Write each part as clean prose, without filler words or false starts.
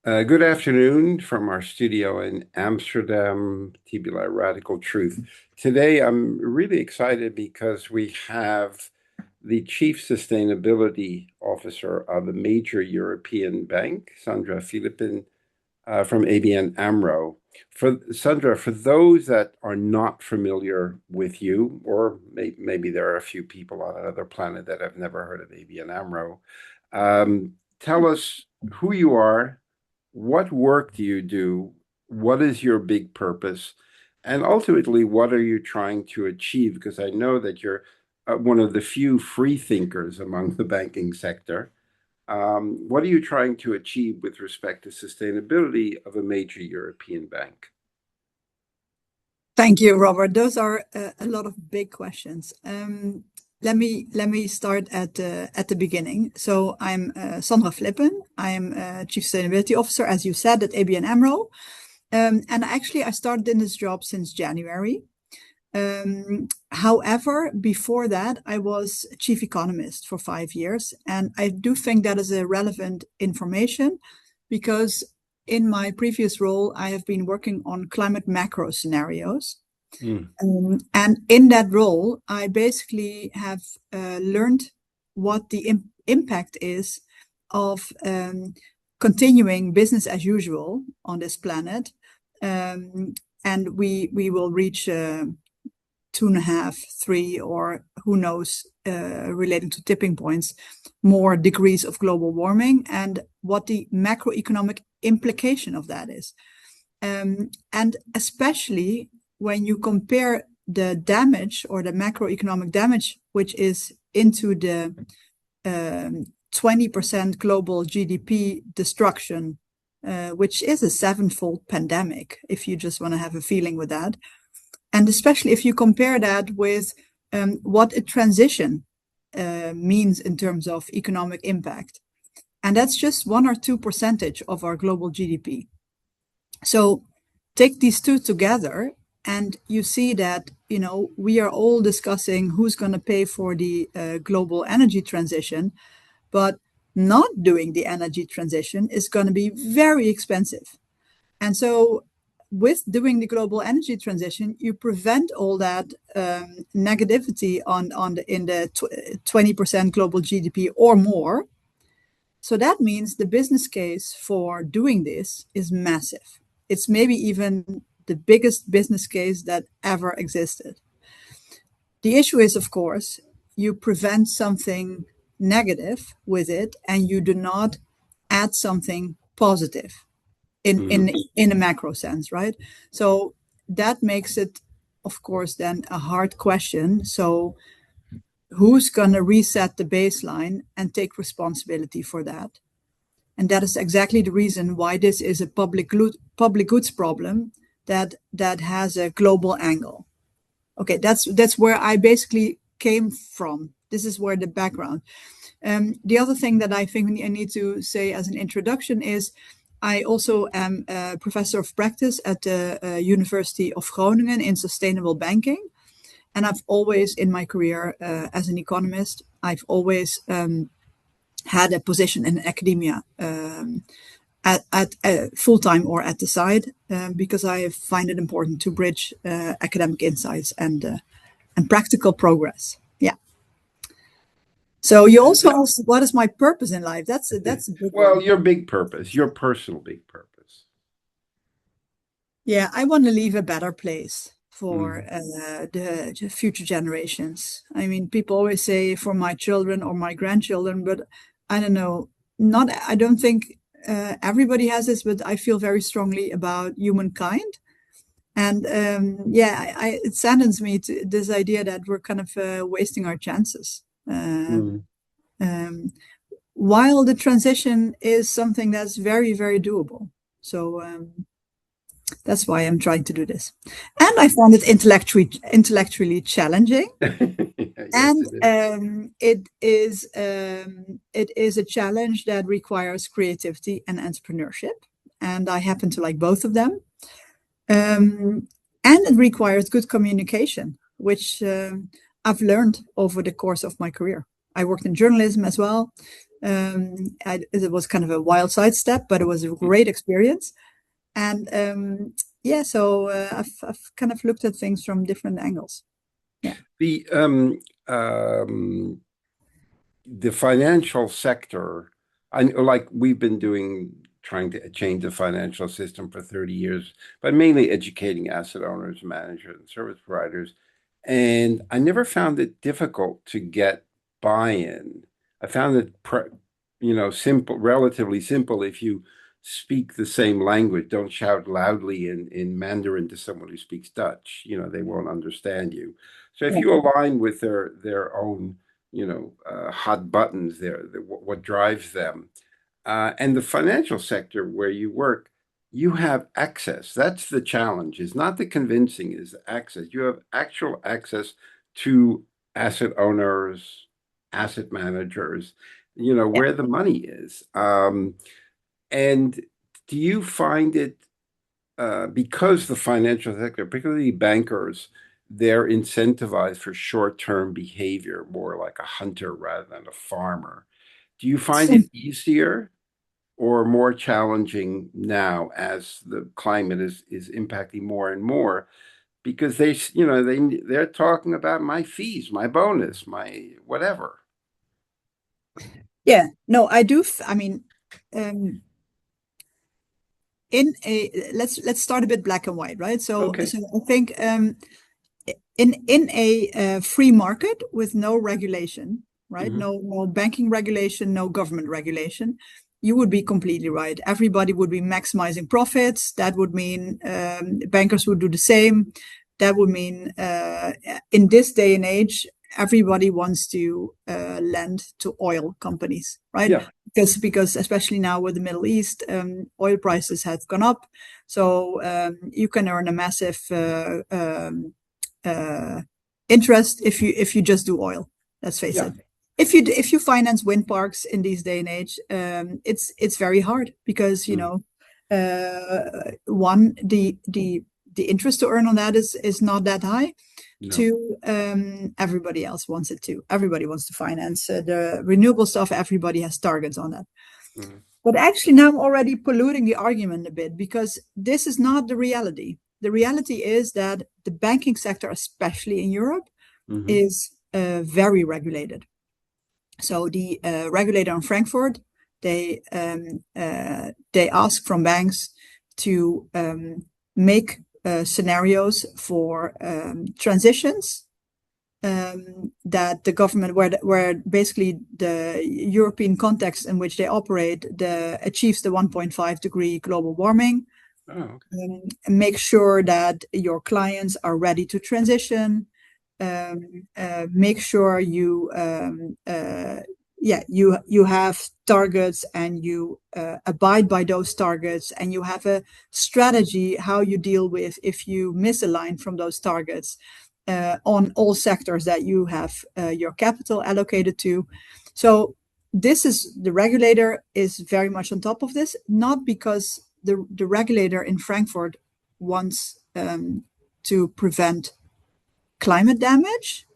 Good afternoon from our studio in Amsterdam, TBLI Radical Truth. Today, I'm really excited because we have the Chief Sustainability Officer of a major European bank, Sandra Phlippen, from ABN AMRO. Sandra, for those that are not familiar with you, or maybe there are a few people on another planet that have never heard of ABN AMRO, tell us who you are. What work do you do? What is your big purpose? And ultimately, what are you trying to achieve? Because I know that you're one of the few free thinkers among the banking sector. What are you trying to achieve with respect to sustainability of a major European bank? Thank you, Robert. Those are a lot of big questions. Let me start at the beginning. So I'm Sandra Phlippen. I'm Chief Sustainability Officer, as you said, at ABN AMRO. And actually, I started in this job since January. However, before that, I was Chief Economist for 5 years. And I do think that is a relevant information because in my previous role, I have been working on climate macro scenarios. And in that role, I basically have learned what the impact is of continuing business as usual on this planet. And we will reach 2.5, 3, or who knows, relating to tipping points, more degrees of global warming and what the macroeconomic implication of that is. And especially when you compare the damage or the macroeconomic damage, which is into the 20% global GDP destruction, which is a 7-fold pandemic, if you just want to have a feeling with that. And especially if you compare that with what a transition means in terms of economic impact. And that's just 1 or 2% of our global GDP. So take these two together and you see that, we are all discussing who's going to pay for the global energy transition, but not doing the energy transition is going to be very expensive. And so with doing the global energy transition, you prevent all that negativity in the 20% global GDP or more. So that means the business case for doing this is massive. It's maybe even the biggest business case that ever existed. The issue is, of course, you prevent something negative with it and you do not add something positive in a macro sense, right? So that makes it, of course, then a hard question. So who's going to reset the baseline and take responsibility for that? And that is exactly the reason why this is a public goods problem that has a global angle. Okay, that's where I basically came from. This is where the background. The other thing that I think I need to say as an introduction is I also am a professor of practice at the University of Groningen in sustainable banking. And I've always, in my career as an economist, I've always had a position in academia at full-time or at the side because I find it important to bridge academic insights and practical progress. Yeah. So you also asked, what is my purpose in life? That's a big one. Your big purpose, your personal big purpose. Yeah, I want to leave a better place for the future generations. I mean, people always say for my children or my grandchildren, but I don't know. I don't think everybody has this, but I feel very strongly about humankind. And it saddens me to this idea that we're kind of wasting our chances. While the transition is something that's very, very doable. So that's why I'm trying to do this. And I found it intellectually challenging. Yes, and it is a challenge that requires creativity and entrepreneurship. And I happen to like both of them. And it requires good communication, which I've learned over the course of my career. I worked in journalism as well. It was kind of a wild sidestep, but it was a great experience. And so I've kind of looked at things from different angles. Yeah. The financial sector, like we've been trying to change the financial system for 30 years, but mainly educating asset owners, managers, and service providers. And I never found it difficult to get buy-in. I found it, simple, relatively simple. If you speak the same language, don't shout loudly in Mandarin to someone who speaks Dutch. They won't understand you. So if you align with their own, hot buttons, what drives them, and the financial sector where you work, you have access. That's the challenge. It's not the convincing, is the access. You have actual access to asset owners, asset managers, where the money is. And do you find it, because the financial sector, particularly bankers, they're incentivized for short-term behavior, more like a hunter rather than a farmer. Do you find it easier or more challenging now as the climate is impacting more and more? Because they're talking about my fees, my bonus, my whatever. Yeah, no, I do. Let's start a bit black and white, right? So Okay. I think in a free market with no regulation, right? Mm-hmm. No banking regulation, no government regulation. You would be completely right. Everybody would be maximizing profits. That would mean bankers would do the same. That would mean in this day and age, everybody wants to lend to oil companies, right? Yeah. Because especially now with the Middle East, oil prices have gone up. So you can earn a massive interest if you just do oil. Let's face it. If you finance wind parks in these day and age, it's very hard because one, the interest to earn on that is not that high. No. Two, everybody else wants it too. Everybody wants to finance the renewable stuff. Everybody has targets on that. Mm-hmm. But actually, now I'm already polluting the argument a bit because this is not the reality. The reality is that the banking sector, especially in Europe, Mm-hmm. is very regulated. So the regulator in Frankfurt, they ask from banks to make scenarios for transitions that the government, where basically the European context in which they operate, achieves the 1.5 degree global warming. Oh, okay. Make sure that your clients are ready to transition. Make sure you have targets and you abide by those targets, and you have a strategy how you deal with if you misalign from those targets on all sectors that you have your capital allocated to. So the regulator is very much on top of this, not because the regulator in Frankfurt wants to prevent climate damage.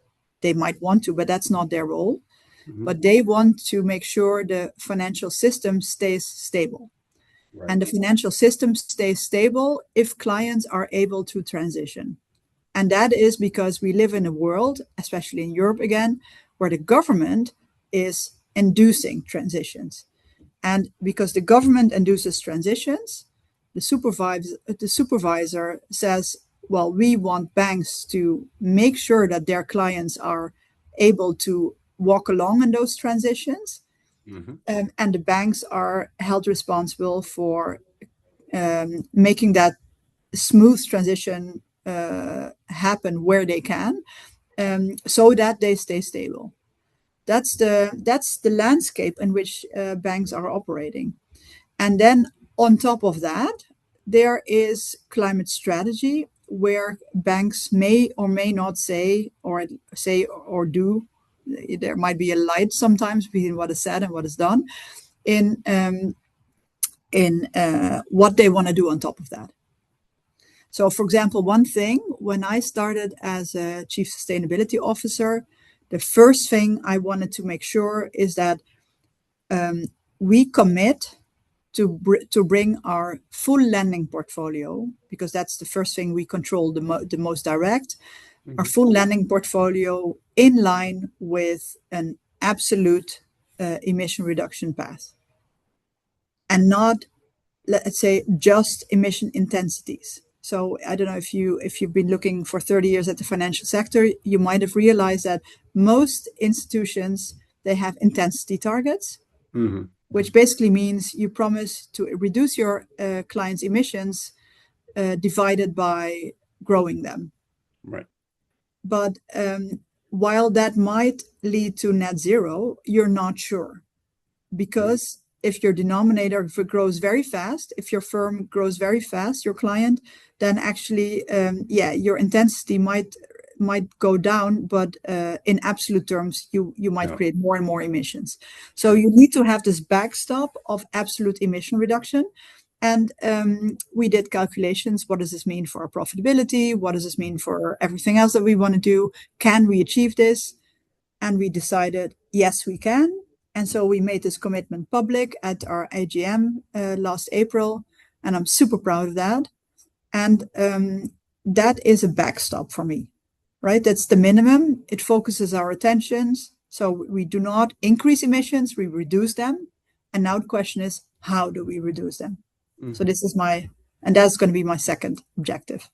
They might want to, but that's not their role. Mm-hmm. But they want to make sure the financial system stays stable. Right. And the financial system stays stable if clients are able to transition. And that is because we live in a world, especially in Europe again, where the government is inducing transitions. And because the government induces transitions, the supervisor says, well, we want banks to make sure that their clients are able to walk along in those transitions. Mm-hmm. And the banks are held responsible for making that smooth transition happen where they can, so that they stay stable. That's the landscape in which banks are operating. And then on top of that, there is climate strategy, where banks may or may not say or do. There might be a light sometimes between what is said and what is done in what they want to do on top of that. So, for example, one thing, when I started as a chief sustainability officer, the first thing I wanted to make sure is that we commit to bring our full lending portfolio, because that's the first thing we control the most direct, our full lending portfolio in line with an absolute emission reduction path, and not, let's say, just emission intensities. So I don't know if you've been looking for 30 years at the financial sector, you might have realized that most institutions, they have intensity targets, which basically means you promise to reduce your clients' emissions divided by growing them. Right. But while that might lead to net zero, you're not sure, because if your denominator grows very fast, if your firm grows very fast, your client, then actually, your intensity might go down, but in absolute terms, you might create more and more emissions. So you need to have this backstop of absolute emission reduction. And we did calculations. What does this mean for our profitability? What does this mean for everything else that we want to do? Can we achieve this? And we decided, yes, we can. And so we made this commitment public at our AGM last April, and I'm super proud of that. And that is a backstop for me, right? That's the minimum. It focuses our attentions. So we do not increase emissions, we reduce them. And now the question is, how do we reduce them? So this is and that's going to be my second objective,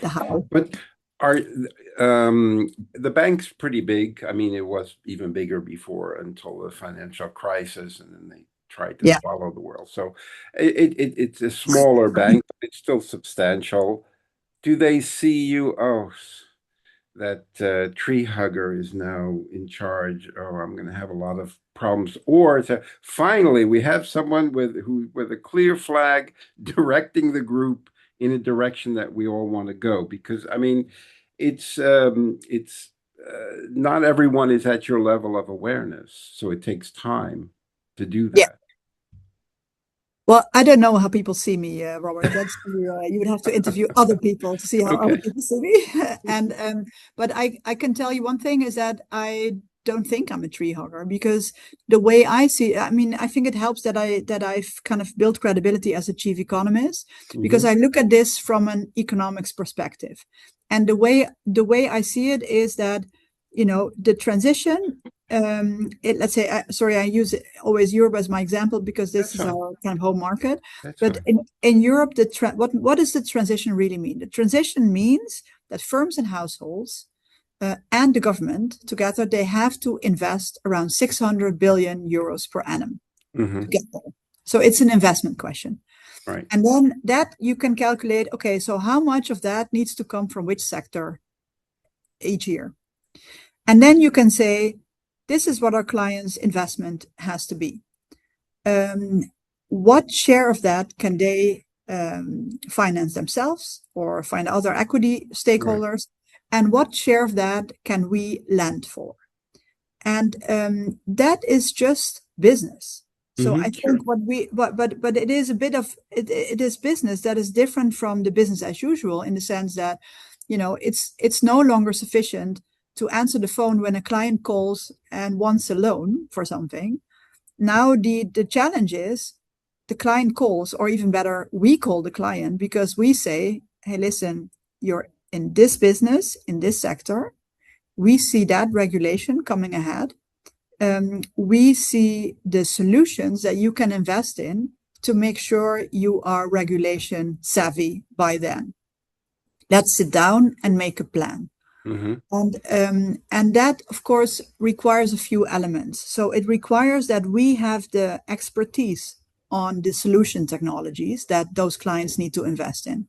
the how. But are the bank's pretty big? I mean, it was even bigger before until the financial crisis, and then they tried to swallow the world. So it's a smaller bank, but it's still substantial. Do they see you? Oh, that tree hugger is now in charge. Oh, I'm going to have a lot of problems. Or finally, we have someone with a clear flag directing the group in a direction that we all want to go. Because I mean, it's not everyone is at your level of awareness, so it takes time to do that. Yeah. Well, I don't know how people see me, Robert. That's you would have to interview other people to see how other people see me. And but I can tell you one thing is that I don't think I'm a tree hugger, because the way I see it, I mean, I think it helps that I've kind of built credibility as a chief economist, because I look at this from an economics perspective. And the way I see it is that, you know, the transition, let's say, I use always Europe as my example, because this is our kind of home market. But in Europe, what does the transition really mean? The transition means that firms and households and the government together, they have to invest around 600 billion euros per annum to get there. So it's an investment question. Right. And then that you can calculate, okay, so how much of that needs to come from which sector each year? And then you can say, this is what our client's investment has to be. What share of that can they finance themselves or find other equity stakeholders? Right. And what share of that can we lend for? And that is just business. So I think but it is a bit of, it is business that is different from the business as usual, in the sense that, you know, it's no longer sufficient to answer the phone when a client calls and wants a loan for something. Now the challenge is the client calls, or even better, we call the client, because we say, hey, listen, you're in this business, in this sector. We see that regulation coming ahead. We see the solutions that you can invest in to make sure you are regulation savvy by then. Let's sit down and make a plan. And that, of course, requires a few elements. So it requires that we have the expertise on the solution technologies that those clients need to invest in.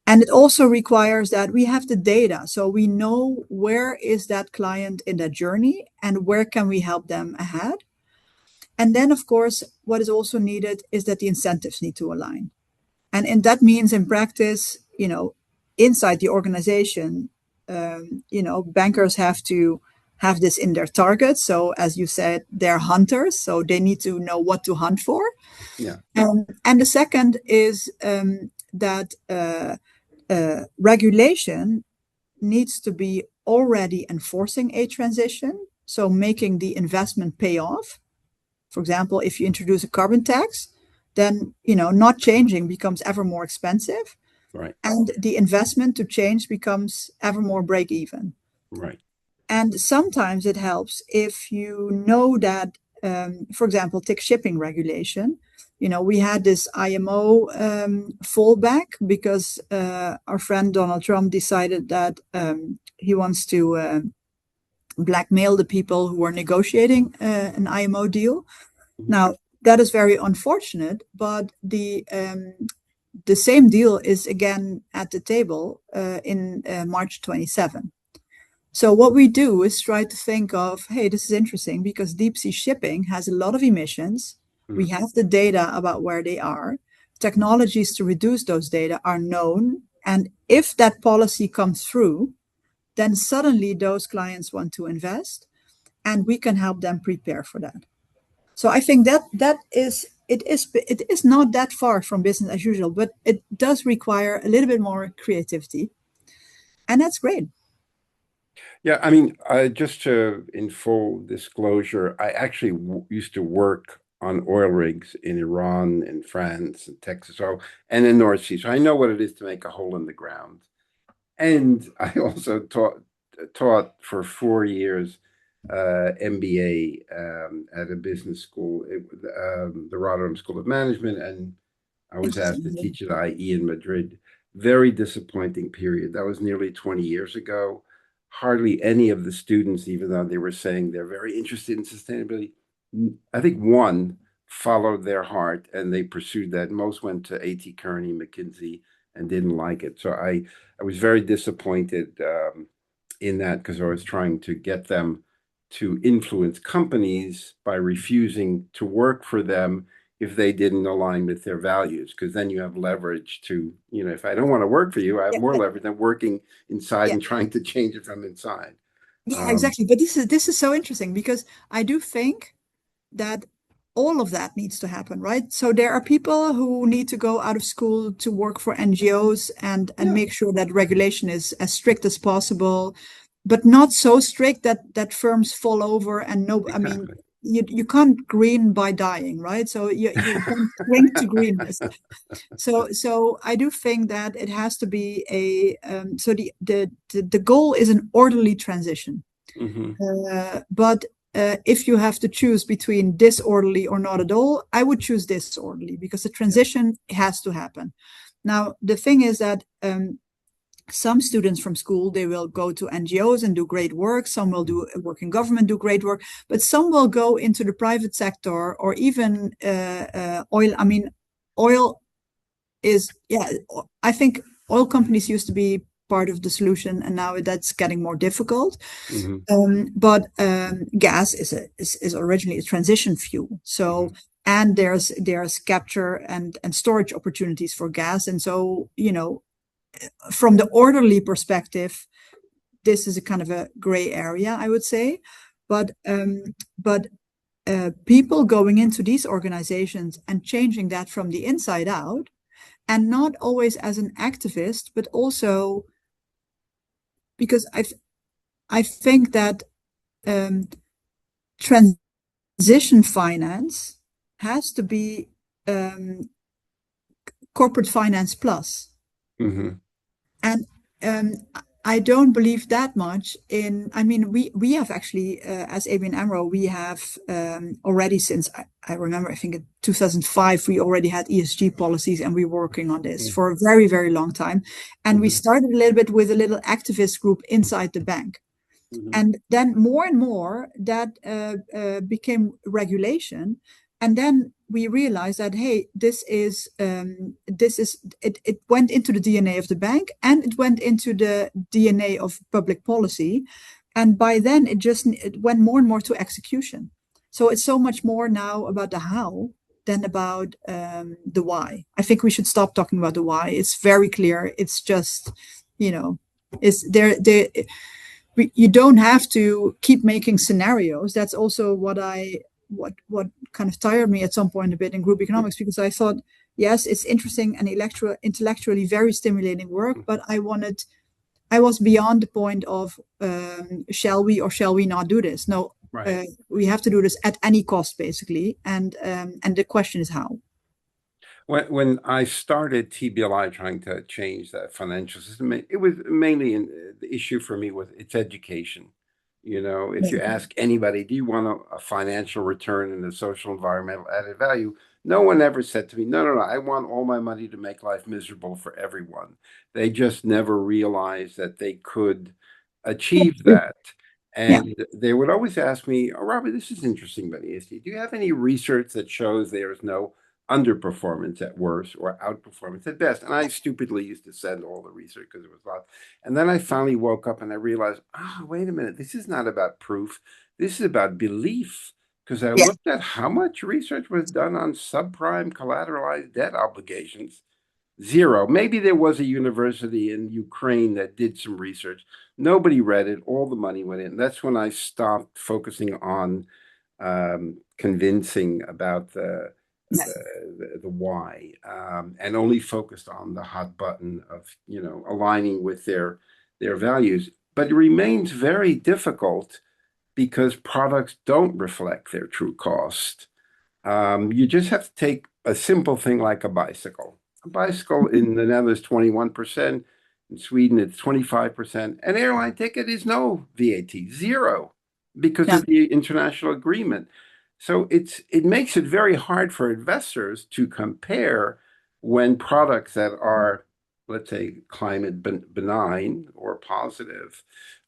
And it also requires that we have the data, so we know where is that client in that journey and where can we help them ahead. And then, of course, what is also needed is that the incentives need to align. And that means in practice, you know, inside the organization, you know, bankers have to have this in their targets. So as you said, they're hunters, so they need to know what to hunt for. Yeah. And the second is that regulation needs to be already enforcing a transition, so making the investment pay off. For example, if you introduce a carbon tax, then not changing becomes ever more expensive, Right. and the investment to change becomes ever more break even. Right. And sometimes it helps if you know that, for example, take shipping regulation. We had this IMO fallback because our friend Donald Trump decided that he wants to blackmail the people who were negotiating an IMO deal. Mm-hmm. Now, that is very unfortunate, but the same deal is again at the table in March 27. So what we do is try to think of, hey, this is interesting because deep sea shipping has a lot of emissions. We have the data about where they are. Technologies to reduce those data are known. And if that policy comes through, then suddenly those clients want to invest, and we can help them prepare for that. So I think it is not that far from business as usual, but it does require a little bit more creativity, and that's great. Yeah, I mean, just in full disclosure, I actually used to work on oil rigs in Iran and France and Texas, and in North Sea. So I know what it is to make a hole in the ground. And I also taught for 4 years MBA at a business school, the Rotterdam School of Management, and I was asked to teach at IE in Madrid. Very disappointing period. That was nearly 20 years ago. Hardly any of the students, even though they were saying they're very interested in sustainability, I think one followed their heart and they pursued that. Most went to A.T. Kearney, McKinsey, and didn't like it. So I was very disappointed in that because I was trying to get them to influence companies by refusing to work for them if they didn't align with their values, because then you have leverage to, if I don't want to work for you, I have more leverage than working inside and trying to change it from inside. Yeah, exactly. But this is so interesting because I do think that all of that needs to happen, right? So there are people who need to go out of school to work for NGOs and make sure that regulation is as strict as possible, but not so strict that firms fall over and no, exactly. I mean, you can't green by dying, right? So you can't swing to greenness. So I do think that it has to be so the goal is an orderly transition. Mm-hmm. But if you have to choose between disorderly or not at all, I would choose disorderly because the transition has to happen. Now, the thing is that some students from school, they will go to NGOs and do great work. Some will do work in government, do great work, but some will go into the private sector or even oil. I mean, oil is, I think oil companies used to be part of the solution, and now that's getting more difficult. Mm-hmm. But gas is originally a transition fuel. So, and there's capture and storage opportunities for gas. And so, from the orderly perspective, this is a kind of a gray area, I would say. But people going into these organizations and changing that from the inside out, and not always as an activist, but also because I think that transition finance has to be corporate finance plus. Mm-hmm. And I don't believe that much in, I mean, we have actually, as ABN AMRO, we have already since, I remember, I think in 2005, we already had ESG policies and we were working on this for a very, very long time. And we started a little bit with a little activist group inside the bank. And then more and more that became regulation. And then we realized that, hey, it went into the DNA of the bank and it went into the DNA of public policy. And by then it went more and more to execution. So it's so much more now about the how than about the why. I think we should stop talking about the why. It's very clear. It's just, it's there. You don't have to keep making scenarios. That's also what kind of tired me at some point a bit in group economics, because I thought, yes, it's interesting and intellectually very stimulating work, but I wanted I was beyond the point of shall we or shall we not do this? No, Right. we have to do this at any cost, basically. And the question is how. When I started TBLI trying to change that financial system, it was mainly the issue for me was it's education. You know, if you ask anybody, do you want a financial return and a social environmental added value? No one ever said to me, no, no, no, I want all my money to make life miserable for everyone. They just never realized that they could achieve that. Yeah. And they would always ask me, oh, Robert, this is interesting about ESG. Do you have any research that shows there is no underperformance at worst or outperformance at best? And I stupidly used to send all the research because it was a lot. And then I finally woke up and I realized, oh, wait a minute, this is not about proof. This is about belief. Because I Yeah. looked at how much research was done on subprime collateralized debt obligations. Zero. Maybe there was a university in Ukraine that did some research. Nobody read it. All the money went in. That's when I stopped focusing on convincing about the why, and only focused on the hot button of aligning with their values. But it remains very difficult because products don't reflect their true cost. You just have to take a simple thing like a bicycle. A bicycle in the Netherlands, 21%. In Sweden, it's 25%. An airline ticket is no VAT, zero, because Yeah. of the international agreement. So it makes it very hard for investors to compare when products that are, let's say, climate benign or positive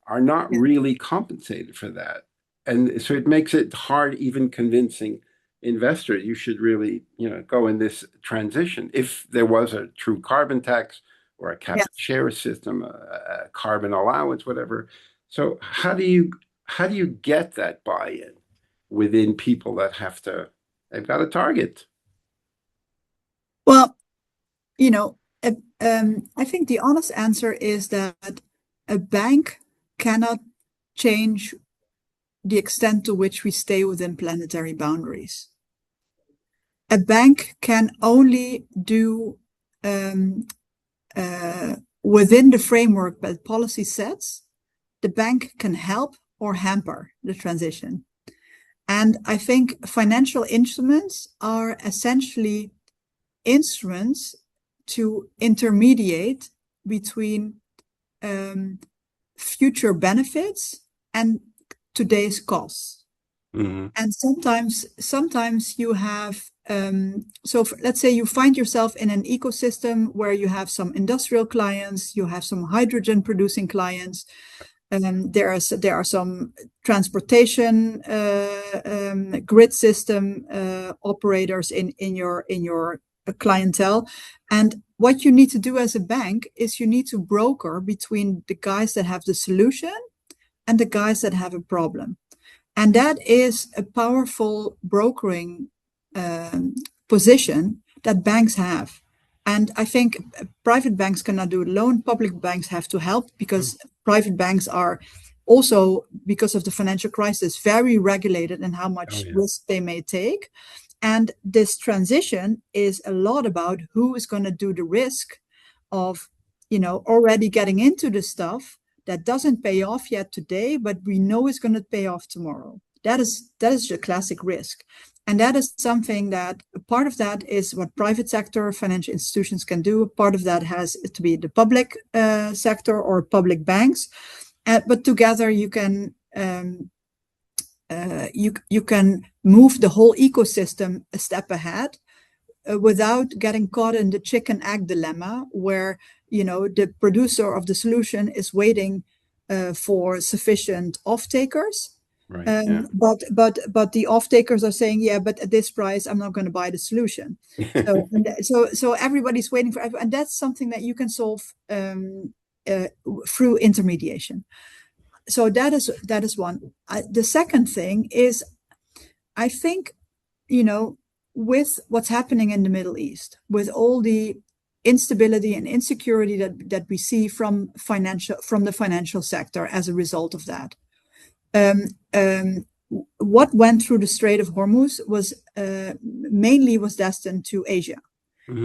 are not Yeah. really compensated for that. And so it makes it hard even convincing investor you should really go in this transition. If there was a true carbon tax or a cap Yeah. and share system, a carbon allowance, whatever. So how do you get that buy-in within people that they've got a target? Well, I think the honest answer is that a bank cannot change the extent to which we stay within planetary boundaries. A bank can only do within the framework that policy sets. The bank can help or hamper the transition. And I think financial instruments are essentially instruments to intermediate between future benefits and today's costs. Mm-hmm. And sometimes you have, let's say you find yourself in an ecosystem where you have some industrial clients, you have some hydrogen producing clients, there are some transportation grid system operators in your clientele. And what you need to do as a bank is you need to broker between the guys that have the solution and the guys that have a problem. And that is a powerful brokering position that banks have. And I think private banks cannot do it alone. Public banks have to help because private banks are also, because of the financial crisis, very regulated in how much risk they may take. And this transition is a lot about who is going to do the risk of, already getting into the stuff that doesn't pay off yet today, but we know is going to pay off tomorrow. That is the classic risk. And that is something that part of that is what private sector financial institutions can do. Part of that has to be the public sector or public banks. But together you can you can move the whole ecosystem a step ahead without getting caught in the chicken egg dilemma where the producer of the solution is waiting for sufficient off-takers. Right. But the off-takers are saying, yeah, but at this price, I'm not going to buy the solution. So everybody's waiting for, and that's something that you can solve through intermediation. So that is one. The second thing is, I think, with what's happening in the Middle East, with all the instability and insecurity that we see from the financial sector as a result of that. What went through the Strait of Hormuz was mainly destined to Asia.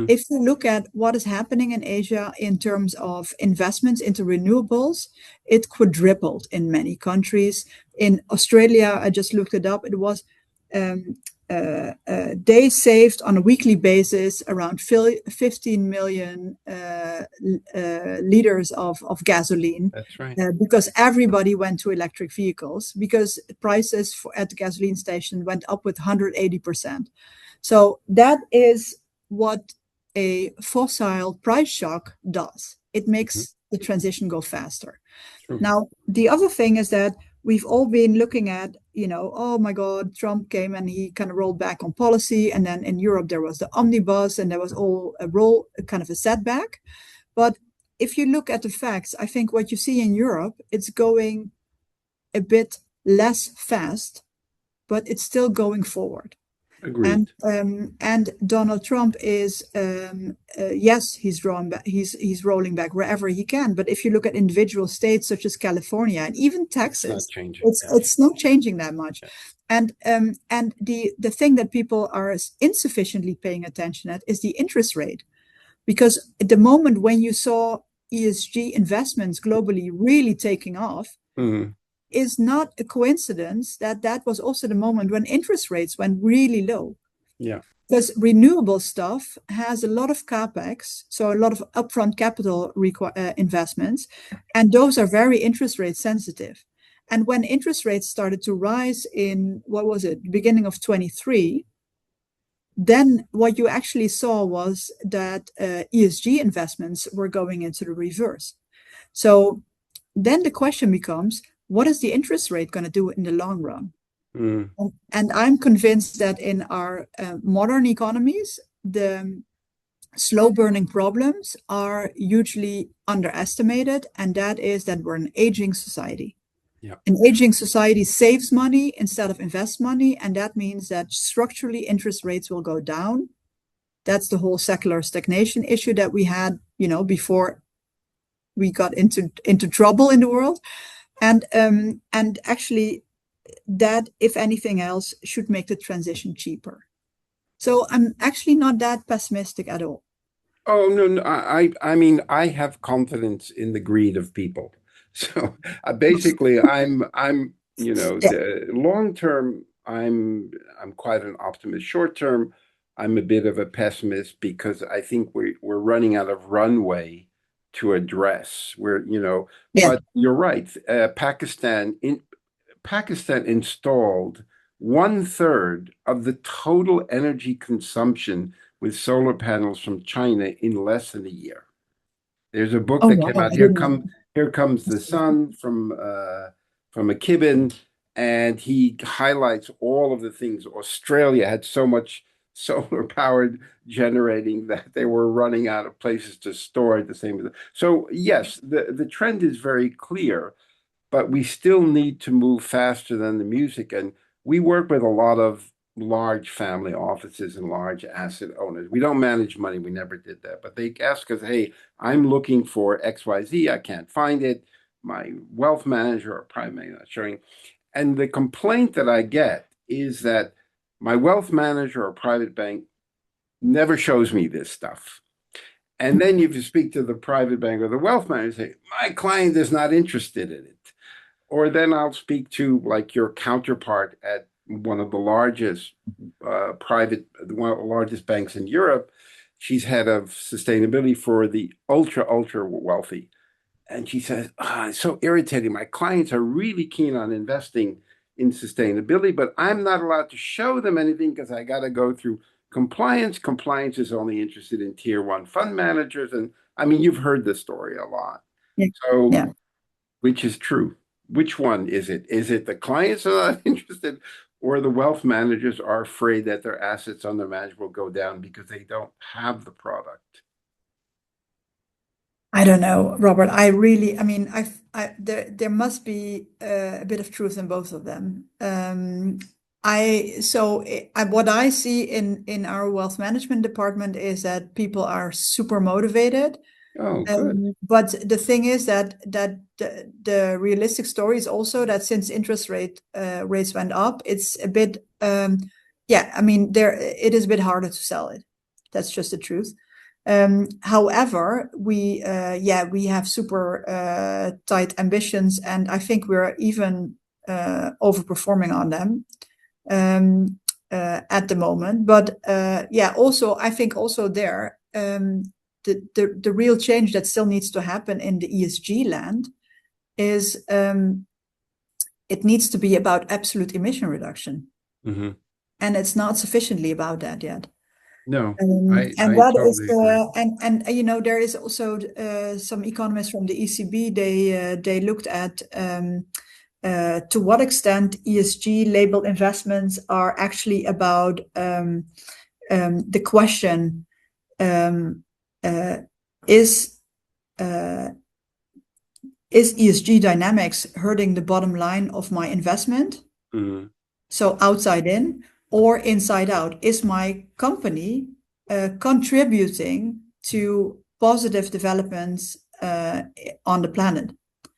If you look at what is happening in Asia in terms of investments into renewables, it quadrupled in many countries. In Australia, I just looked it up, it was they saved on a weekly basis around 15 million liters of gasoline. That's right. Because everybody went to electric vehicles, because prices at the gasoline station went up with 180%. So that is what a fossil price shock does. It makes the transition go faster. True. Now, the other thing is that we've all been looking at, oh my God, Trump came and he kind of rolled back on policy. And then in Europe, there was the omnibus and there was kind of a setback. But if you look at the facts, I think what you see in Europe, it's going a bit less fast, but it's still going forward. Agreed. And Donald Trump is yes, he's rolling back wherever he can. But if you look at individual states such as California and even Texas, it's not changing that much. Yeah. And the thing that people are insufficiently paying attention at is the interest rate, because at the moment when you saw ESG investments globally really taking off. Is not a coincidence that was also the moment when interest rates went really low. Yeah. Because renewable stuff has a lot of capex, so a lot of upfront capital investments, and those are very interest rate sensitive. And when interest rates started to rise in, beginning of 23, then what you actually saw was that ESG investments were going into the reverse. So then the question becomes, what is the interest rate going to do in the long run? And I'm convinced that in our modern economies, the slow burning problems are hugely underestimated. And that is that we're an aging society. Yeah. An aging society saves money instead of invests money. And that means that structurally interest rates will go down. That's the whole secular stagnation issue that we had, before we got into trouble in the world. And actually that, if anything else, should make the transition cheaper. So I'm actually not that pessimistic at all. Oh, no. I mean, I have confidence in the greed of people. So basically I'm the long term, I'm quite an optimist. Short term, I'm a bit of a pessimist because I think we're running out of runway to address but you're right. Pakistan installed 1/3 of the total energy consumption with solar panels from China in less than a year. There's a book that came out. Here Comes the Sun from McKibben, and he highlights all of the things. Australia had so much solar powered generating that they were running out of places to store it. The same. So yes, the trend is very clear, but we still need to move faster than the music. And we work with a lot of large family offices and large asset owners. We don't manage money. We never did that. But they ask us, hey, I'm looking for XYZ. I can't find it. My wealth manager or private manager not showing. And the complaint that I get is that my wealth manager or private bank never shows me this stuff. And then if you speak to the private bank or the wealth manager, say, my client is not interested in it. Or then I'll speak to like your counterpart at one of the largest largest banks in Europe. She's head of sustainability for the ultra wealthy. And she says, it's so irritating. My clients are really keen on investing in sustainability, but I'm not allowed to show them anything because I got to go through compliance. Compliance is only interested in tier 1 fund managers. And I mean, you've heard this story a lot. So which is true? Which one is it? Is it the clients are not interested, or the wealth managers are afraid that their assets under management will go down because they don't have the product? I don't know, Robert. There must be a bit of truth in both of them. What I see in our wealth management department is that people are super motivated. Oh, good. But the thing is that the realistic story is also that since interest rates went up, it's a bit it is a bit harder to sell it. That's just the truth. However, we have super tight ambitions, and I think we're even overperforming on them at the moment. But also I think also there the real change that still needs to happen in the ESG land is it needs to be about absolute emission reduction, and it's not sufficiently about that yet. No, and I that is totally agree. and you know, there is also some economists from the ECB. They looked at to what extent ESG labeled investments are actually about the question is ESG dynamics hurting the bottom line of my investment? So outside in or inside out? Is my company contributing to positive developments on the planet?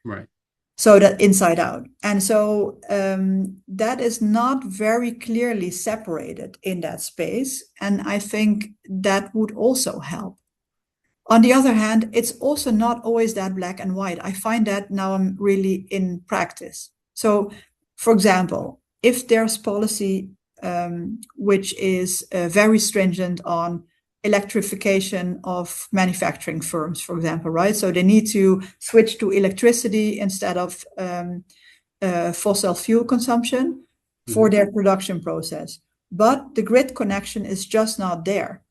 Right. So that inside out. And so that is not very clearly separated in that space. And I think that would also help. On the other hand, it's also not always that black and white. I find that now I'm really in practice. So, for example, if there's policy which is very stringent on electrification of manufacturing firms, for example, right? So they need to switch to electricity instead of fossil fuel consumption for their production process. But the grid connection is just not there.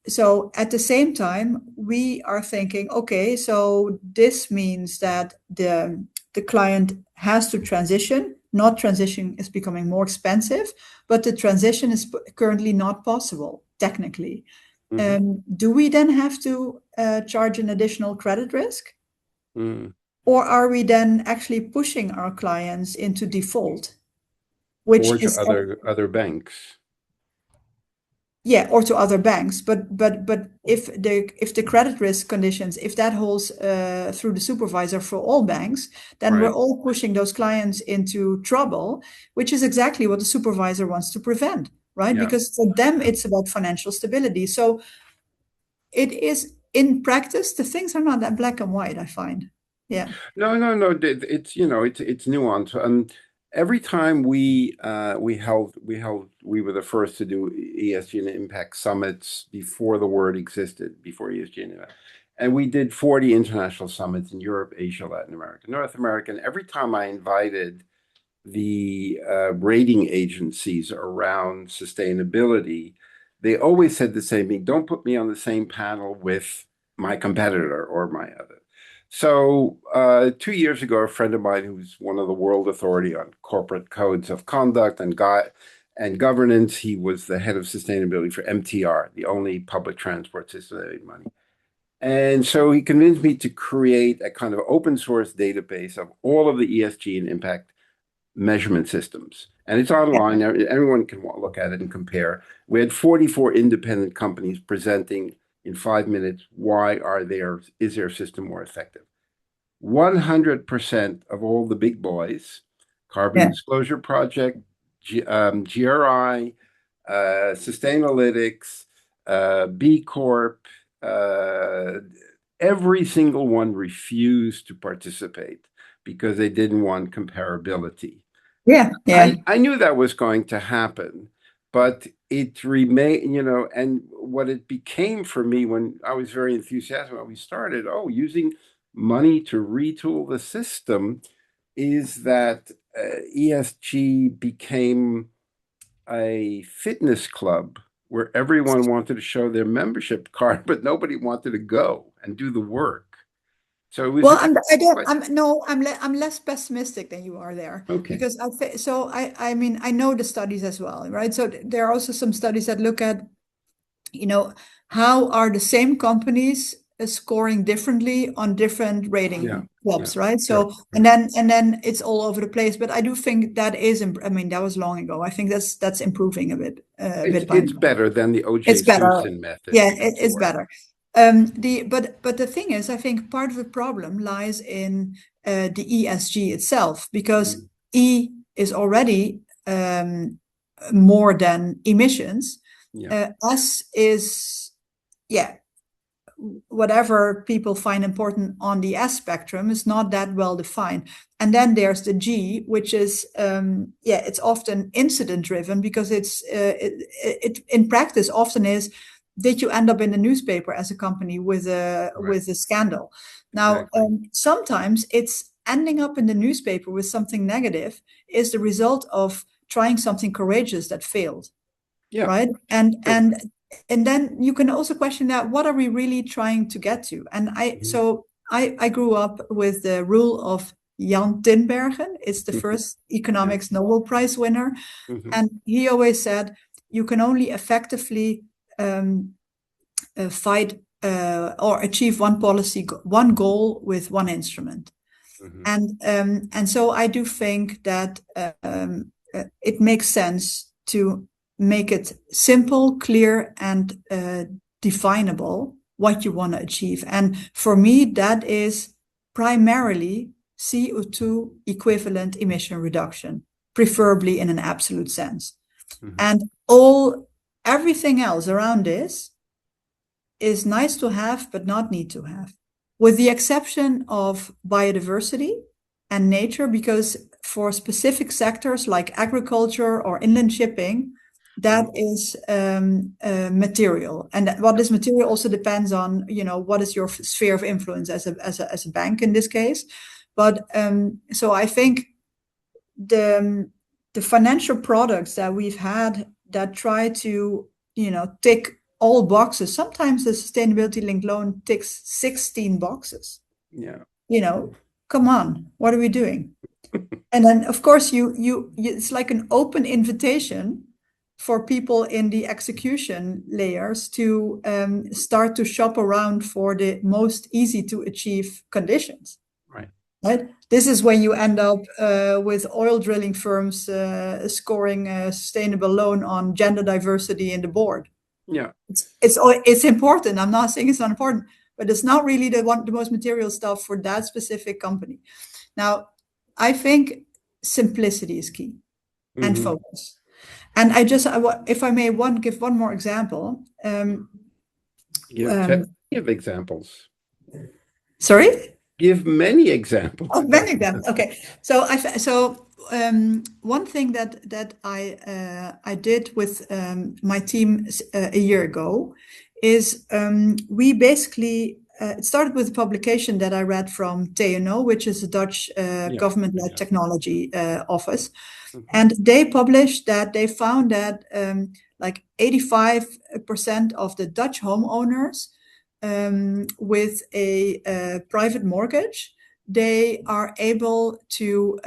So at the same time, we are thinking, okay, so this means that the client has to transition. Not transition is becoming more expensive, but the transition is currently not possible, technically. Do we then have to charge an additional credit risk? Or are we then actually pushing our clients into default? Which or to is other banks. Yeah, or to other banks, but if the credit risk conditions, if that holds through the supervisor for all banks, then we're all pushing those clients into trouble, which is exactly what the supervisor wants to prevent, right? Because for them it's about financial stability. So it is, in practice, the things are not that black and white, I find. Yeah. No. It's it's nuanced. Every time we were the first to do ESG and impact summits before the word existed, before ESG and impact. And we did 40 international summits in Europe, Asia, Latin America, North America. And every time I invited the rating agencies around sustainability, they always said the same thing: don't put me on the same panel with my competitor or my other. So 2 years ago, a friend of mine who's one of the world authority on corporate codes of conduct and governance, he was the head of sustainability for MTR, the only public transport system that made money. And so he convinced me to create a kind of open source database of all of the ESG and impact measurement systems. And it's online. Everyone can look at it and compare. We had 44 independent companies presenting in 5 minutes, is their system more effective? 100% of all the big boys, Carbon Disclosure Project, GRI, Sustainalytics, B Corp, every single one refused to participate because they didn't want comparability. I knew that was going to happen, but it remained, and what it became for me when I was very enthusiastic when we started, using money to retool the system, is that ESG became a fitness club where everyone wanted to show their membership card, but nobody wanted to go and do the work. So it was I'm less pessimistic than you are there. Okay. Because I mean, I know the studies as well, right? So there are also some studies that look at, how are the same companies scoring differently on different rating clubs, right? So and then it's all over the place. But I do think that is, I mean, that was long ago. I think that's improving a bit. It's better than the O.J. Simpson method. Yeah, it's better. But the thing is, I think part of the problem lies in the ESG itself, because E is already more than emissions. S is, whatever people find important on the S spectrum is not that well defined. And then there's the G, which is, it's often incident driven, because it in practice often is, did you end up in the newspaper as a company with a scandal? Now, sometimes it's ending up in the newspaper with something negative is the result of trying something courageous that failed. Yeah. Right. And then you can also question that, what are we really trying to get to? And I grew up with the rule of Jan Tinbergen. It's the first economics Nobel Prize winner. And he always said, you can only effectively fight or achieve one goal with one instrument. And so I do think that it makes sense to make it simple, clear, and definable what you want to achieve. And for me, that is primarily CO2 equivalent emission reduction, preferably in an absolute sense. And everything else around this is nice to have, but not need to have, with the exception of biodiversity and nature, because for specific sectors like agriculture or inland shipping, that is material. And what is material also depends on, what is your sphere of influence as a bank in this case. But so I think the financial products that we've had that try to, tick all boxes. Sometimes the sustainability linked loan ticks 16 boxes. Come on, what are we doing? And then of course it's like an open invitation for people in the execution layers to start to shop around for the most easy to achieve conditions. Right. This is when you end up with oil drilling firms scoring a sustainable loan on gender diversity in the board. It's important. I'm not saying it's not important, but it's not really the most material stuff for that specific company. Now, I think simplicity is key and focus. And if I may, give one more example. Give examples. Sorry? Give many examples. Oh, many examples. Okay. So one thing that I did with my team a year ago is we basically it started with a publication that I read from TNO, which is a Dutch government-led technology office. And they published that they found that like 85% of the Dutch homeowners with a private mortgage, they are able to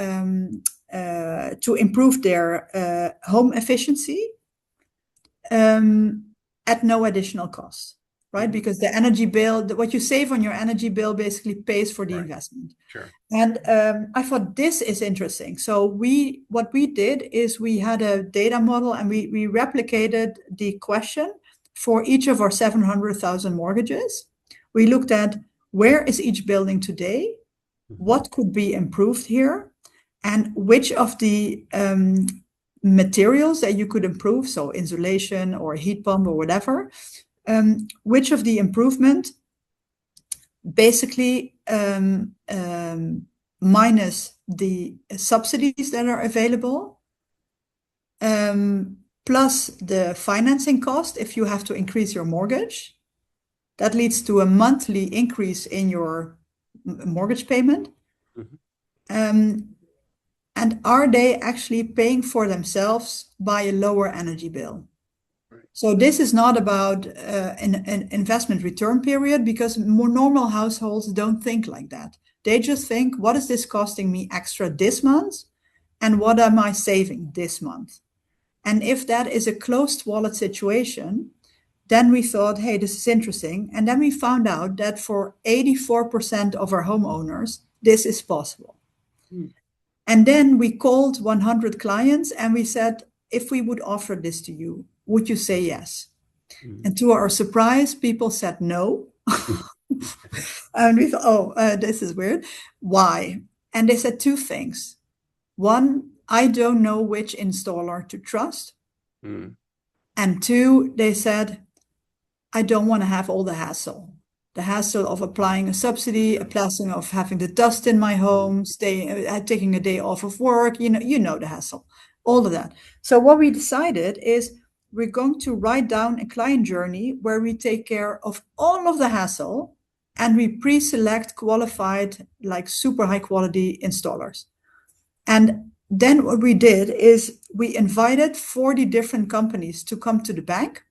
improve their home efficiency at no additional cost. Right, because the energy bill, what you save on your energy bill, basically pays for the investment. Sure. And I thought this is interesting. So what we did is we had a data model, and we replicated the question for each of our 700,000 mortgages. We looked at where is each building today, what could be improved here, and which of the materials that you could improve, so insulation or a heat pump or whatever. Which of the improvement basically minus the subsidies that are available, plus the financing cost if you have to increase your mortgage, that leads to a monthly increase in your mortgage payment. And are they actually paying for themselves by a lower energy bill? So this is not about an investment return period, because more normal households don't think like that. They just think, what is this costing me extra this month? And what am I saving this month? And if that is a closed wallet situation, then we thought, hey, this is interesting. And then we found out that for 84% of our homeowners, this is possible. And then we called 100 clients and we said, if we would offer this to you, would you say yes? And to our surprise, people said no. And we thought, this is weird. Why? And they said two things. One, I don't know which installer to trust. And two, they said, I don't want to have all the hassle. The hassle of applying a subsidy, a hassle of having the dust in my home, taking a day off of work, you know the hassle, all of that. So what we decided is we're going to write down a client journey where we take care of all of the hassle and we pre-select qualified, like super high quality installers. And then what we did is we invited 40 different companies to come to the bank.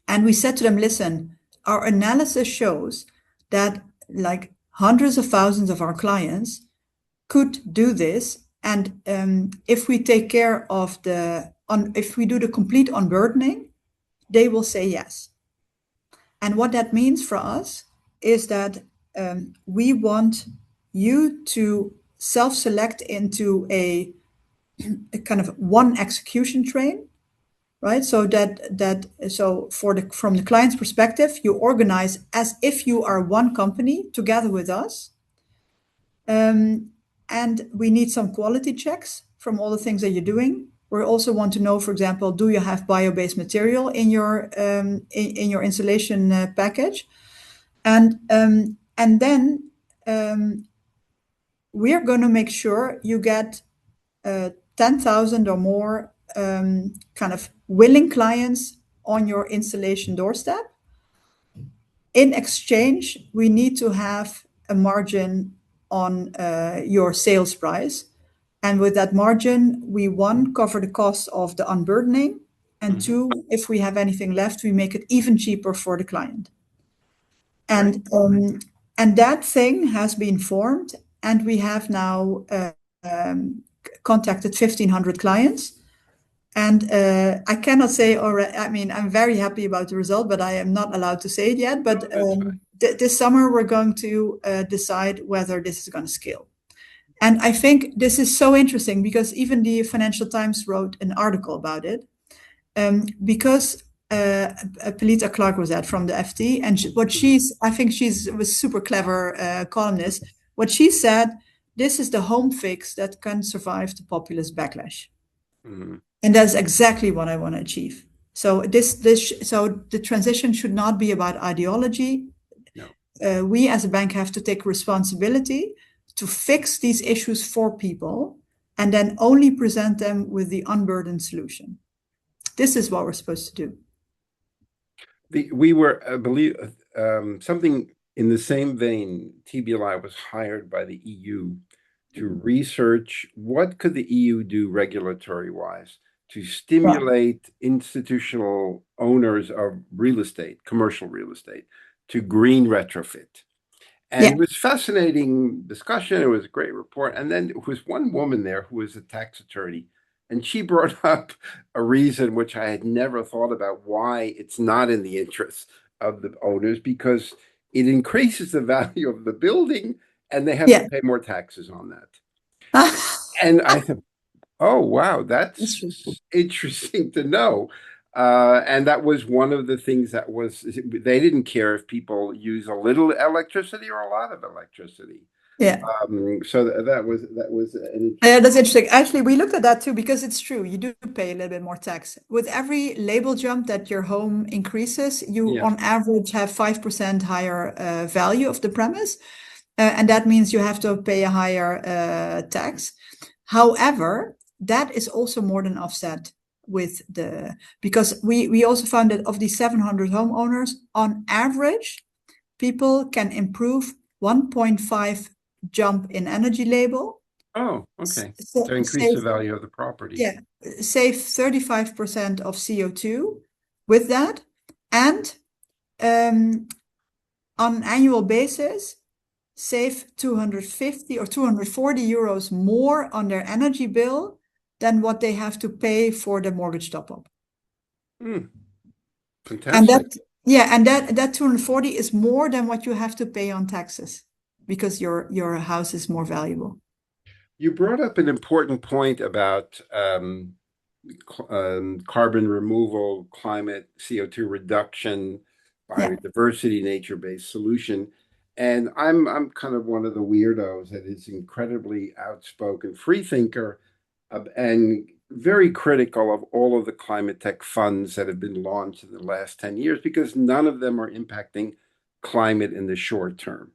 And we said to them, listen, our analysis shows that like hundreds of thousands of our clients could do this. And if we take care of if we do the complete unburdening, they will say yes. And what that means for us is that we want you to self-select into a kind of one execution train, right? So from the client's perspective, you organize as if you are one company together with us. And we need some quality checks from all the things that you're doing. We also want to know, for example, do you have bio-based material in your installation package? And then we're going to make sure you get 10,000 or more kind of willing clients on your installation doorstep. In exchange, we need to have a margin on your sales price. And with that margin, we, one, cover the cost of the unburdening. And two, if we have anything left, we make it even cheaper for the client. And that thing has been formed, and we have now contacted 1,500 clients. And I cannot say already, I mean, I'm very happy about the result, but I am not allowed to say it yet. But this summer, we're going to decide whether this is going to scale. And I think this is so interesting because even the Financial Times wrote an article about it. Because Pelita Clark was from the FT, and I think she's a super clever columnist. What she said, this is the home fix that can survive the populist backlash. Mm-hmm. And that's exactly what I want to achieve. So so the transition should not be about ideology. No. We as a bank have to take responsibility to fix these issues for people and then only present them with the unburdened solution. This is what we're supposed to do. We were, I believe, something in the same vein. TBLI was hired by the EU to research what could the EU do regulatory-wise to stimulate institutional owners of real estate, commercial real estate, to green retrofit. And it was fascinating discussion. It was a great report. And then there was one woman there who was a tax attorney, and she brought up a reason which I had never thought about, why it's not in the interest of the owners, because it increases the value of the building and they have to pay more taxes on that. And I thought, oh, wow, that's interesting to know. And that was one of the things that they didn't care if people use a little electricity or a lot of electricity. Yeah. So that was that's interesting. Actually, we looked at that too, because it's true. You do pay a little bit more tax. With every label jump that your home increases, you on average have 5% higher value of the premise. And that means you have to pay a higher tax. However, that is also more than offset with because we also found that of these 700 homeowners, on average, people can improve 1.5 jump in energy label. Oh, okay. So increase the value of the property. Yeah, save 35% of CO2 with that. And on an annual basis, save 250 or 240 euros more on their energy bill than what they have to pay for the mortgage top-up. Fantastic. And that 240 is more than what you have to pay on taxes, because your house is more valuable. You brought up an important point about carbon removal, climate, CO2 reduction, biodiversity, nature-based solution. And I'm kind of one of the weirdos that is incredibly outspoken free thinker and very critical of all of the climate tech funds that have been launched in the last 10 years because none of them are impacting climate in the short term.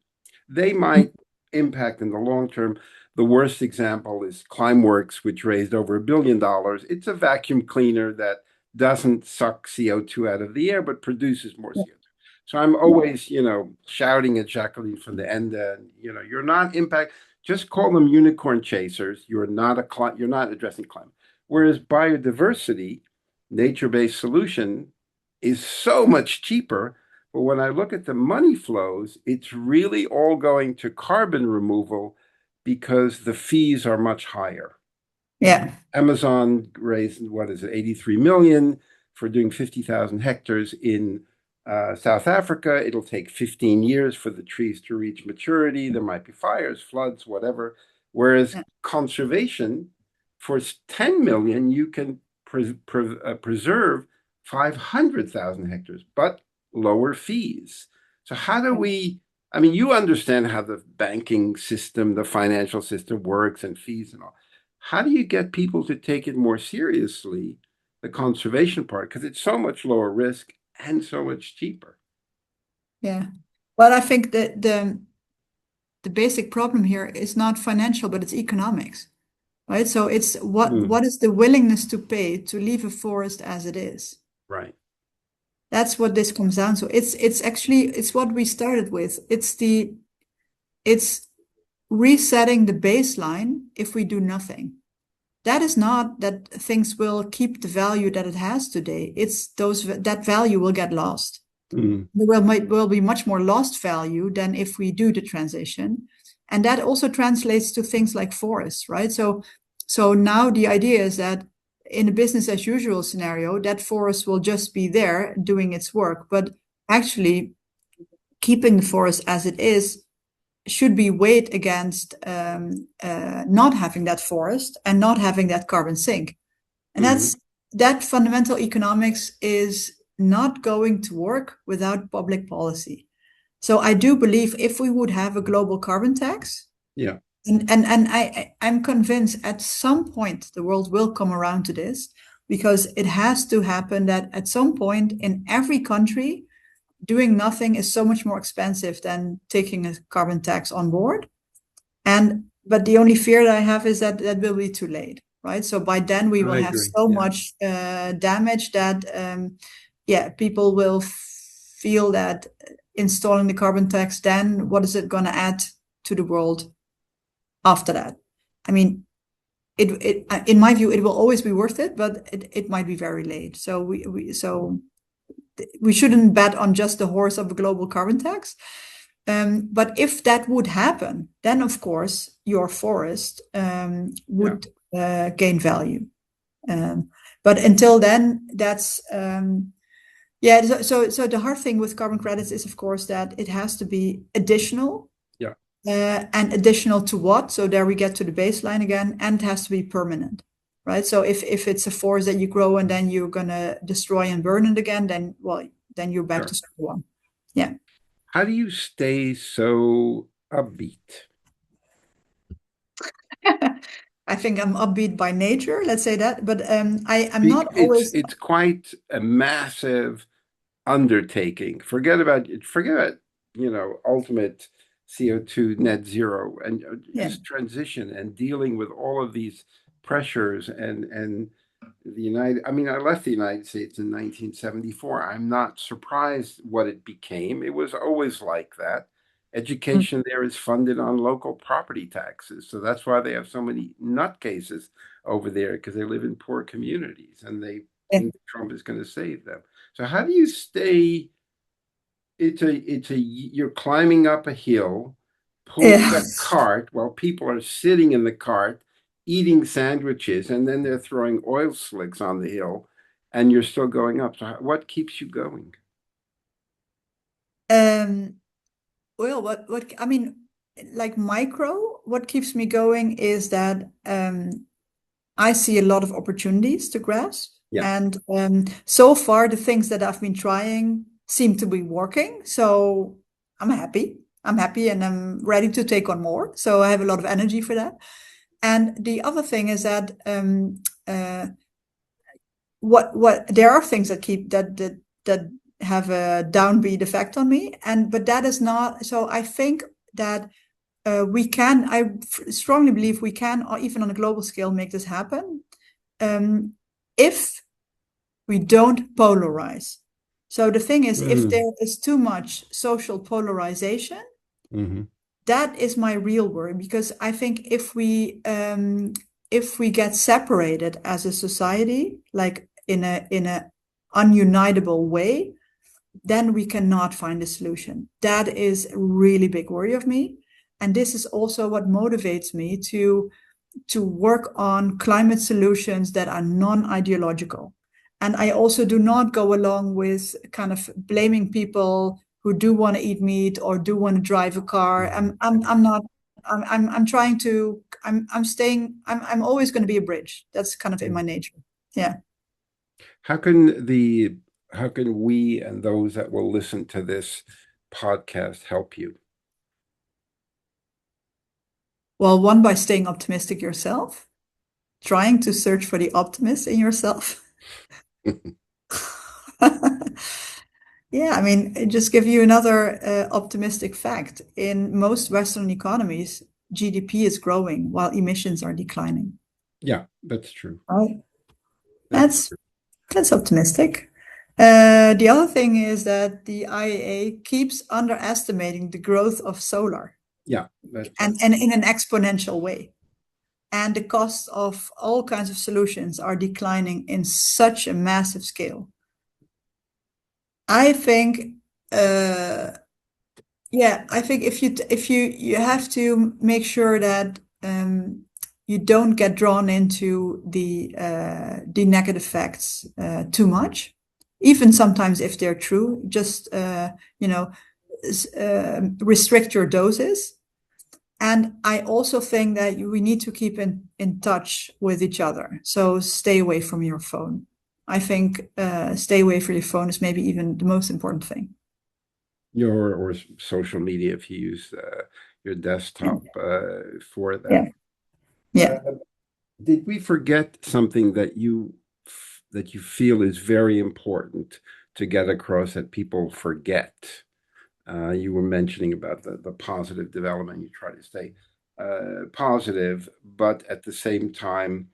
They might impact in the long term. The worst example is Climeworks, which raised over $1 billion. It's a vacuum cleaner that doesn't suck CO2 out of the air, but produces more CO2. So I'm always, shouting at Jacqueline from the end, you're not impact. Just call them unicorn chasers. You're not addressing climate. Whereas biodiversity, nature-based solution, is so much cheaper. But when I look at the money flows, it's really all going to carbon removal because the fees are much higher. Yeah. Amazon raised, 83 million for doing 50,000 hectares in South Africa. It'll take 15 years for the trees to reach maturity. There might be fires, floods, whatever. Whereas conservation, for 10 million, you can preserve 500,000 hectares, but lower fees. So how do we, you understand how the banking system, the financial system works and fees and all. How do you get people to take it more seriously, the conservation part? Because it's so much lower risk and so much cheaper. Yeah. Well, I think that the basic problem here is not financial, but it's economics, right? So it's what is the willingness to pay to leave a forest as it is? Right. That's what this comes down to. It's what we started with. It's resetting the baseline if we do nothing. That is not that things will keep the value that it has today. It's that value will get lost. There will be much more lost value than if we do the transition. And that also translates to things like forests, right? So now the idea is that in a business as usual scenario, that forest will just be there doing its work. But actually, keeping the forest as it is should be weighed against not having that forest and not having that carbon sink. And that fundamental economics is not going to work without public policy. So I do believe if we would have a global carbon tax, and I'm convinced at some point the world will come around to this, because it has to happen that at some point in every country, doing nothing is so much more expensive than taking a carbon tax on board. But the only fear that I have is that will be too late, right? So by then we will have so much damage that, people will feel that installing the carbon tax, then what is it going to add to the world after that? I mean, in my view, it will always be worth it, but it might be very late. So we shouldn't bet on just the horse of a global carbon tax. But if that would happen, then of course your forest would gain value. But until then, that's So the hard thing with carbon credits is, of course, that it has to be additional. And additional to what? So there we get to the baseline again, and it has to be permanent. Right. So if it's a forest that you grow and then you're going to destroy and burn it again, then you're back to square one. Yeah. How do you stay so upbeat? I think I'm upbeat by nature, let's say that. But I'm not always. It's quite a massive undertaking. Forget about ultimate CO2 net zero and just transition and dealing with all of these pressures and I left the United States in 1974. I'm not surprised what it became. It was always like that. Education there is funded on local property taxes. So that's why they have so many nutcases over there, because they live in poor communities and they think Trump is going to save them. So how do you stay? You're climbing up a hill, pulling a cart while people are sitting in the cart, eating sandwiches, and then they're throwing oil slicks on the hill, and you're still going up. So what keeps you going? Well, what keeps me going is that I see a lot of opportunities to grasp. And so far, the things that I've been trying seem to be working. So I'm happy and I'm ready to take on more. So I have a lot of energy for that. And the other thing is that what there are things that have a downbeat effect on me, but that is not. So I think that I strongly believe we can, even on a global scale, make this happen if we don't polarize. So the thing is, if there is too much social polarization, that is my real worry, because I think if we get separated as a society, like in a ununitable way, then we cannot find a solution. That is a really big worry of me. And this is also what motivates me to work on climate solutions that are non-ideological. And I also do not go along with kind of blaming people who do want to eat meat or do want to drive a car. I'm always going to be a bridge. That's kind of in my nature. Yeah. How can we and those that will listen to this podcast help you? Well, one, by staying optimistic yourself, trying to search for the optimist in yourself. Yeah, I mean, just give you another optimistic fact. In most Western economies, GDP is growing while emissions are declining. Yeah, that's true. Right? That's optimistic. The other thing is that the IEA keeps underestimating the growth of solar. Yeah, and in an exponential way. And the cost of all kinds of solutions are declining in such a massive scale. I think, I think if you have to make sure that you don't get drawn into the negative facts too much, even sometimes if they're true, just restrict your doses. And I also think that we need to keep in touch with each other. So stay away from your phone. I think stay away from your phone is maybe even the most important thing. Or social media, if you use your desktop for that. Yeah. Did we forget something that you feel is very important to get across that people forget? You were mentioning about the positive development. You try to stay positive, but at the same time,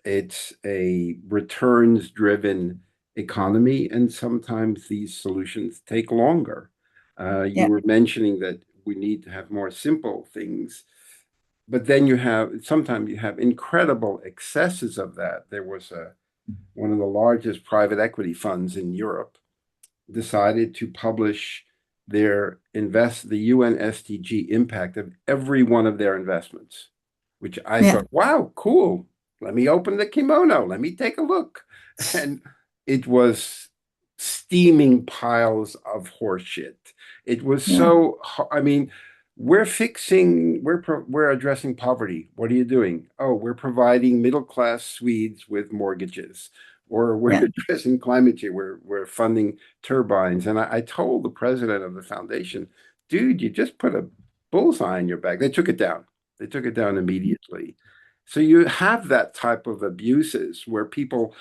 it's a returns-driven economy, and sometimes these solutions take longer. You were mentioning that we need to have more simple things, but then sometimes you have incredible excesses of that. There was one of the largest private equity funds in Europe decided to publish the UN SDG impact of every one of their investments, which I thought, wow, cool. Let me open the kimono. Let me take a look. And it was steaming piles of horseshit. It was I mean, we're addressing poverty. What are you doing? Oh, we're providing middle-class Swedes with mortgages. Or we're addressing climate change. We're funding turbines. And I told the president of the foundation, dude, you just put a bullseye in your back. They took it down. They took it down immediately. So you have that type of abuses where people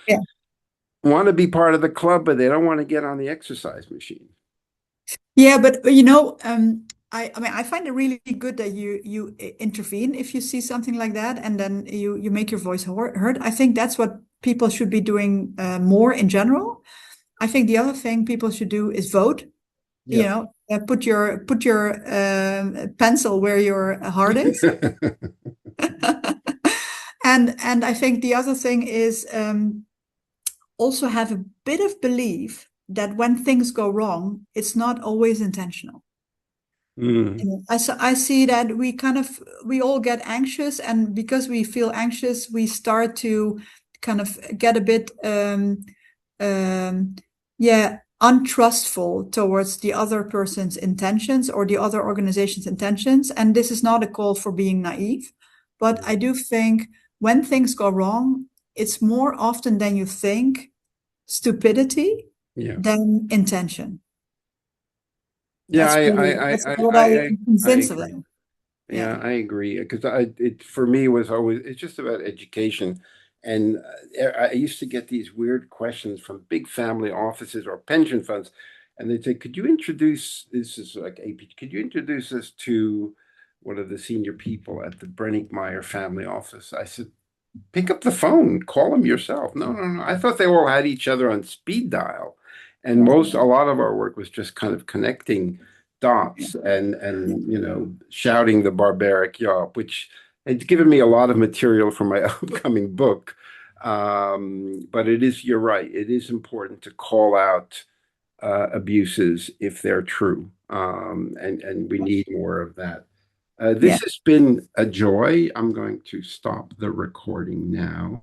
want to be part of the club, but they don't want to get on the exercise machine. Yeah, but I mean, I find it really good that you intervene if you see something like that, and then you make your voice heard. I think that's what people should be doing more in general. I think the other thing people should do is vote. Yeah. Put your pencil where your heart is. And I think the other thing is also have a bit of belief that when things go wrong, it's not always intentional. I see that we all get anxious, and because we feel anxious, we start to kind of get a bit untrustful towards the other person's intentions or the other organization's intentions. And this is not a call for being naive, but I do think when things go wrong, it's more often than you think stupidity than intention. Yeah, that's what I'm convinced of that. Yeah, I agree. Because for me, it's just about education. And I used to get these weird questions from big family offices or pension funds, and they'd say, "Could you introduce this is like AP? Could you introduce us to one of the senior people at the Brenningmeyer family office?" I said, "Pick up the phone, call them yourself." No, no, no. I thought they all had each other on speed dial, and Yeah. a lot of our work was just kind of connecting Yeah. dots and shouting the barbaric yawp, which it's given me a lot of material for my upcoming book. But you're right, it is important to call out abuses if they're true, and we need more of that. This Yeah. has been a joy. I'm going to stop the recording now.